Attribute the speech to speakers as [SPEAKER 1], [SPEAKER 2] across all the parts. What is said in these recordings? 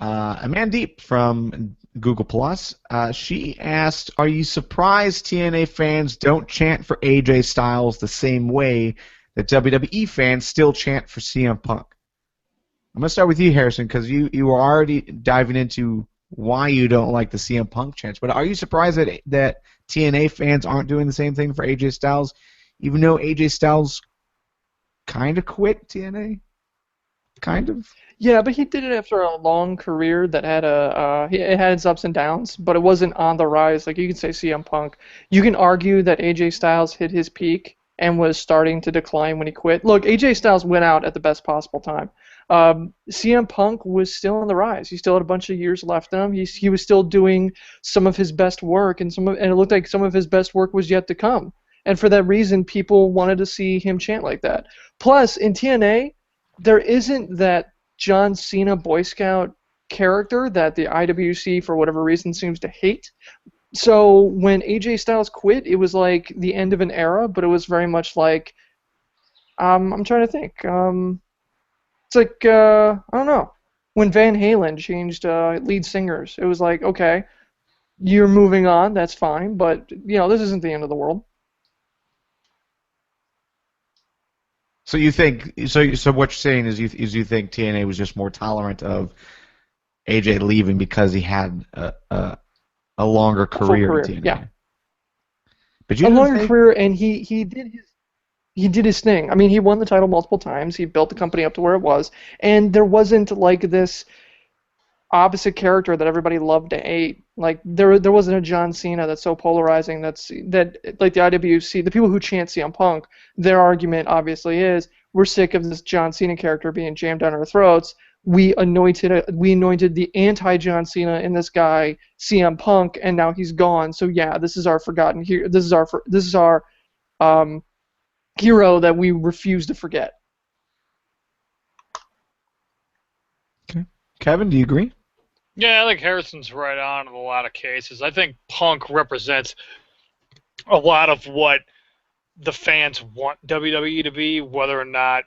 [SPEAKER 1] Amandeep from Google Plus. She asked, "Are you surprised TNA fans don't chant for AJ Styles the same way that WWE fans still chant for CM Punk?" I'm gonna start with you, Harrison, because you were already diving into why you don't like the CM Punk chants. But are you surprised that TNA fans aren't doing the same thing for AJ Styles, even though AJ Styles kind of quit TNA? Kind of.
[SPEAKER 2] Yeah, but he did it after a long career that had it had its ups and downs, but it wasn't on the rise. Like you can say CM Punk. You can argue that AJ Styles hit his peak and was starting to decline when he quit. Look, AJ Styles went out at the best possible time. CM Punk was still on the rise. He still had a bunch of years left in him. He was still doing some of his best work, and it looked like some of his best work was yet to come. And for that reason, people wanted to see him chant like that. Plus, in TNA, there isn't that John Cena Boy Scout character that the IWC, for whatever reason, seems to hate. So when AJ Styles quit, it was like the end of an era, but it was very much like, I'm trying to think. It's like, I don't know. When Van Halen changed lead singers, it was like, okay, you're moving on, that's fine, but, this isn't the end of the world.
[SPEAKER 1] So you think so? What you're saying is you think TNA was just more tolerant of AJ leaving because he had a longer
[SPEAKER 2] A full
[SPEAKER 1] career in
[SPEAKER 2] career, yeah.
[SPEAKER 1] TNA. But you
[SPEAKER 2] A
[SPEAKER 1] didn't
[SPEAKER 2] longer
[SPEAKER 1] think
[SPEAKER 2] career, and he did his thing. I mean, he won the title multiple times. He built the company up to where it was, and there wasn't like this opposite character that everybody loved to hate. Like there wasn't a John Cena that's so polarizing. That like the IWC, the people who chant CM Punk, their argument obviously is we're sick of this John Cena character being jammed down our throats. We anointed the anti-John Cena in this guy CM Punk, and now he's gone. So yeah, this is our forgotten hero. This is our um, hero that we refuse to forget.
[SPEAKER 1] okay. Kevin, do you agree?
[SPEAKER 3] Yeah, I think Harrison's right on in a lot of cases. I think Punk represents a lot of what the fans want WWE to be, whether or not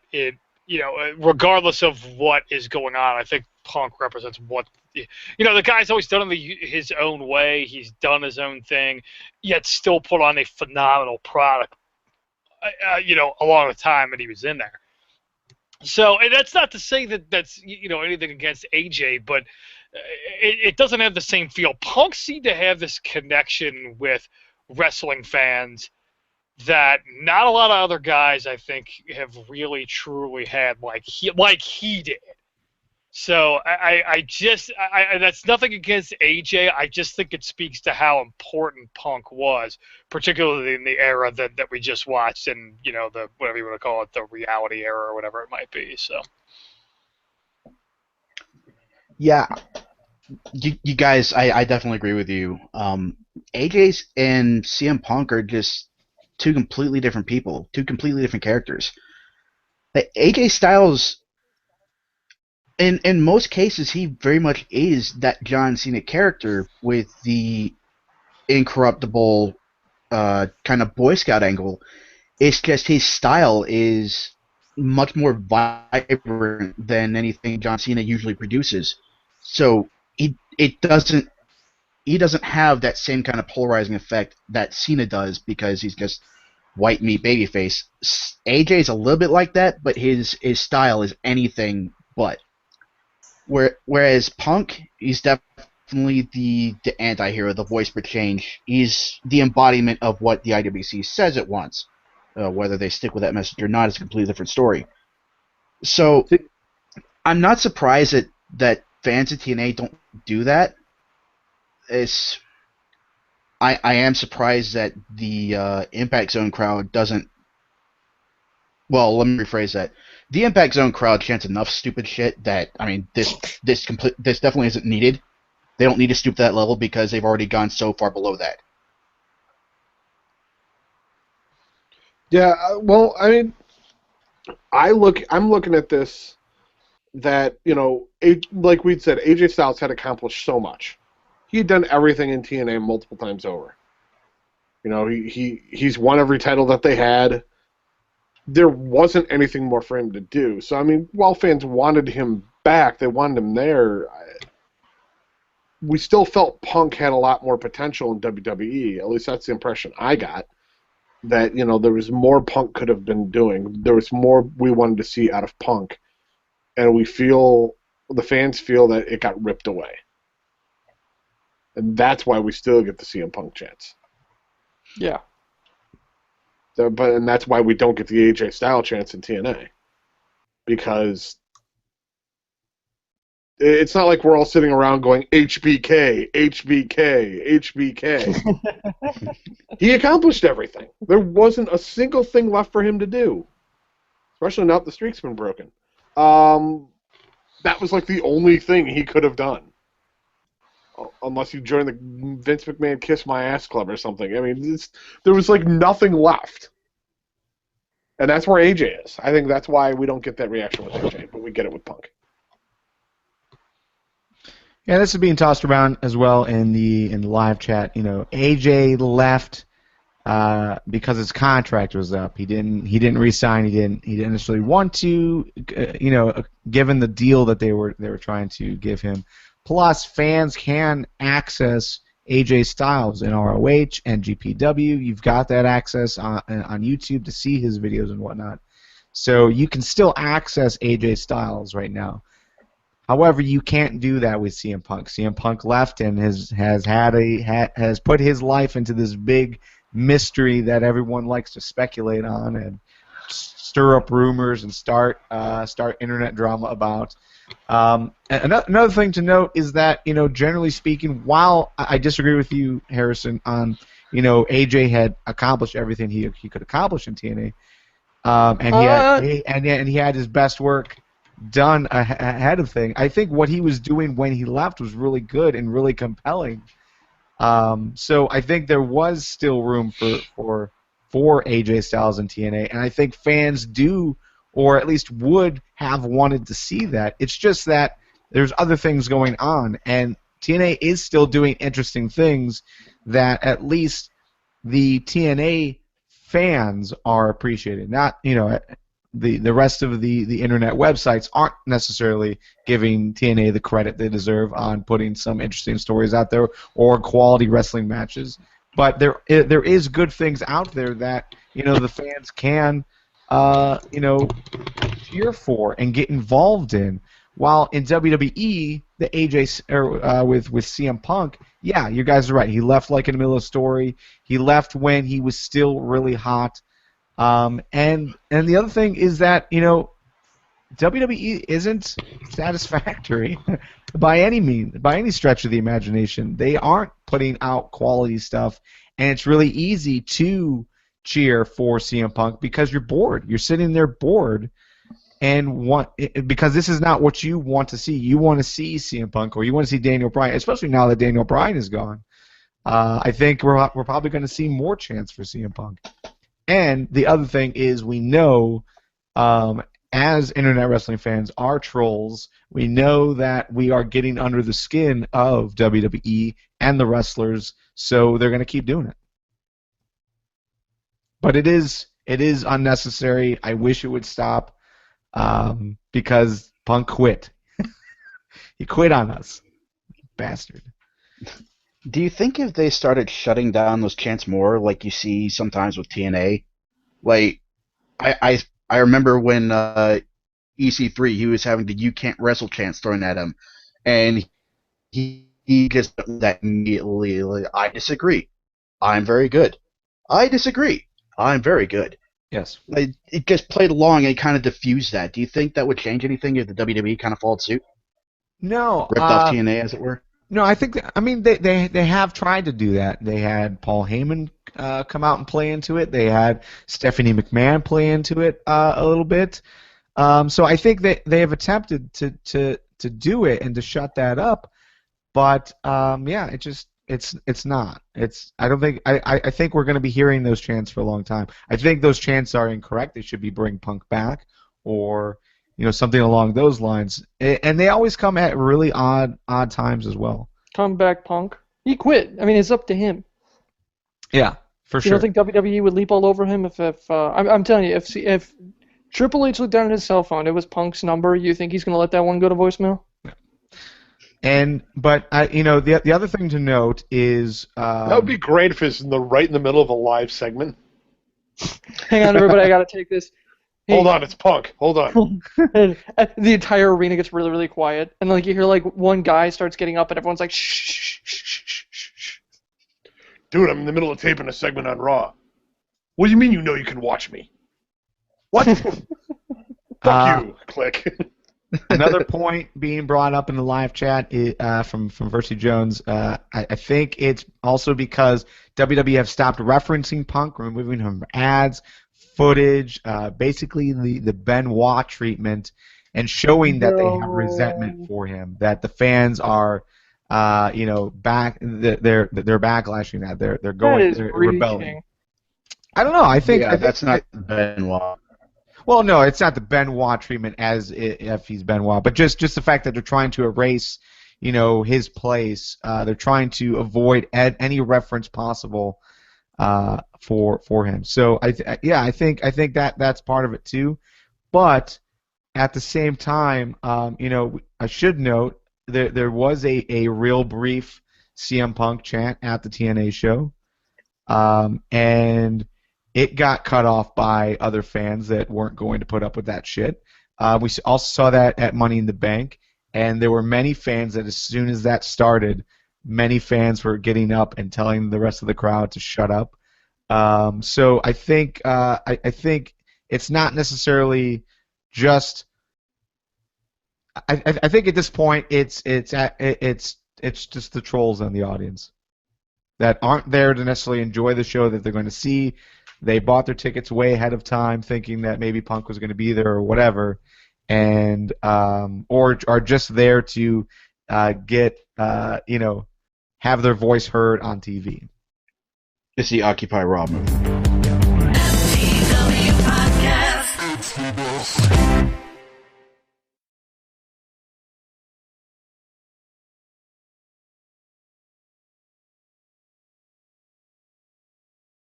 [SPEAKER 3] regardless of what is going on. I think Punk represents what, the guy's always done it his own way. He's done his own thing, yet still put on a phenomenal product, along the time that he was in there. So, and that's not to say that that's anything against AJ, but it doesn't have the same feel. Punk seemed to have this connection with wrestling fans that not a lot of other guys, I think, have really truly had like he did. So that's nothing against AJ. I just think it speaks to how important Punk was, particularly in the era that we just watched, and the whatever you want to call it, the reality era or whatever it might be. So
[SPEAKER 4] Yeah, you guys, I definitely agree with you. AJ's and CM Punk are just two completely different people, two completely different characters. Like, AJ Styles, in most cases, he very much is that John Cena character with the incorruptible kind of Boy Scout angle. It's just his style is much more vibrant than anything John Cena usually produces. So he doesn't have that same kind of polarizing effect that Cena does because he's just white meat babyface. AJ's a little bit like that, but his style is anything but. Whereas Punk, he's definitely the anti-hero, the voice for change. He's the embodiment of what the IWC says it wants. Whether they stick with that message or not is a completely different story. So I'm not surprised that fans of TNA don't do that. I am surprised that the Impact Zone crowd doesn't. Well, let me rephrase that. The Impact Zone crowd chants enough stupid shit that this definitely isn't needed. They don't need to stoop to that level because they've already gone so far below that.
[SPEAKER 5] Yeah, well, I'm looking at this that, like we said, AJ Styles had accomplished so much. He had done everything in TNA multiple times over. He's won every title that they had. There wasn't anything more for him to do. So, while fans wanted him back, they wanted him there, we still felt Punk had a lot more potential in WWE. At least that's the impression I got. That, you know, there was more Punk could have been doing. There was more we wanted to see out of Punk. And the fans feel that it got ripped away. And that's why we still get the CM Punk chants.
[SPEAKER 2] Yeah.
[SPEAKER 5] And that's why we don't get the AJ Styles chants in TNA. Because it's not like we're all sitting around going, HBK, HBK, HBK. He accomplished everything. There wasn't a single thing left for him to do. Especially now that the streak's been broken. That was like the only thing he could have done. Unless you join the Vince McMahon Kiss My Ass Club or something. I mean, there was like nothing left. And that's where AJ is. I think that's why we don't get that reaction with AJ, but we get it with Punk.
[SPEAKER 1] Yeah, this is being tossed around as well in the live chat. You know, AJ left because his contract was up. He didn't re-sign. He didn't necessarily want to. Given the deal that they were trying to give him. Plus, fans can access AJ Styles in ROH and GPW. You've got that access on YouTube to see his videos and whatnot. So you can still access AJ Styles right now. However, you can't do that with CM Punk. CM Punk left and has put his life into this big mystery that everyone likes to speculate on and stir up rumors and start internet drama about. Another thing to note is that, generally speaking, while I disagree with you, Harrison, on AJ had accomplished everything he could accomplish in TNA, and he had his best work done ahead of thing. I think what he was doing when he left was really good and really compelling. So I think there was still room for AJ Styles in TNA, and I think fans do, or at least would have wanted to see that. It's just that there's other things going on, and TNA is still doing interesting things that at least the TNA fans are appreciating. Not, the rest of the internet websites aren't necessarily giving TNA the credit they deserve on putting some interesting stories out there or quality wrestling matches. But there is good things out there that the fans can cheer for and get involved in. While in WWE, the AJ with CM Punk, yeah, you guys are right. He left like in the middle of the story. He left when he was still really hot. And the other thing is that WWE isn't satisfactory by any stretch of the imagination. They aren't putting out quality stuff, and it's really easy to cheer for CM Punk because you're bored. You're sitting there bored, and because this is not what you want to see. You want to see CM Punk, or you want to see Daniel Bryan, especially now that Daniel Bryan is gone. I think we're probably going to see more chance for CM Punk. And the other thing is we know, as internet wrestling fans are trolls, we know that we are getting under the skin of WWE and the wrestlers, so they're going to keep doing it. But it is unnecessary. I wish it would stop because Punk quit. He quit on us. Bastard.
[SPEAKER 4] Do you think if they started shutting down those chants more, like you see sometimes with TNA, like I remember when EC3 he was having the "You can't wrestle" chants thrown at him, and he just that immediately. Like, I disagree. I'm very good. I disagree. I'm very good.
[SPEAKER 1] Yes.
[SPEAKER 4] Like, it just played along and kind of diffused that. Do you think that would change anything if the WWE kind of followed suit?
[SPEAKER 1] No.
[SPEAKER 4] Ripped off TNA, as it were.
[SPEAKER 1] No, I think they have tried to do that. They had Paul Heyman come out and play into it. They had Stephanie McMahon play into it a little bit. So I think that they have attempted to do it and to shut that up. But yeah, it's not. I think we're going to be hearing those chants for a long time. I think those chants are incorrect. They should be bring Punk back or something along those lines. And they always come at really odd times as well.
[SPEAKER 2] Come back, Punk. He quit. I mean, it's up to him.
[SPEAKER 1] Yeah, for sure.
[SPEAKER 2] You don't think WWE would leap all over him if I'm telling you, if Triple H looked down at his cell phone, it was Punk's number, you think he's going to let that one go to voicemail?
[SPEAKER 1] But the other thing to note is
[SPEAKER 5] That would be great if it's right in the middle of a live segment.
[SPEAKER 2] Hang on, everybody, I gotta take this. Hey.
[SPEAKER 5] Hold on, it's Punk. Hold on.
[SPEAKER 2] And the entire arena gets really, really quiet, and like you hear like one guy starts getting up, and everyone's like, shh, shh, shh, shh, shh, shh.
[SPEAKER 5] Dude, I'm in the middle of taping a segment on Raw. What do you mean you know you can watch me? What? Fuck you. Click.
[SPEAKER 1] Another point being brought up in the live chat from Versy Jones. I think it's also because WWE have stopped referencing Punk, removing him from ads, footage, basically the Benoit treatment, and showing that they have resentment for him. That the fans are, back. They're backlashing that. They're going. They're rebelling. I don't know. I think
[SPEAKER 4] that's not Benoit.
[SPEAKER 1] Well, no, it's not the Benoit treatment as if he's Benoit, but just the fact that they're trying to erase, his place. They're trying to avoid any reference possible for him. So I think that's part of it too. But at the same time, I should note there was a real brief CM Punk chant at the TNA show, and it got cut off by other fans that weren't going to put up with that shit. We also saw that at Money in the Bank, and there were many fans that as soon as that started, many fans were getting up and telling the rest of the crowd to shut up. So I think it's not necessarily just. I think at this point it's just the trolls in the audience that aren't there to necessarily enjoy the show that they're going to see. They bought their tickets way ahead of time, thinking that maybe Punk was going to be there or whatever, and or are just there to get have their voice heard on TV.
[SPEAKER 4] It's the Occupy Raw movement.
[SPEAKER 6] MTW Podcast.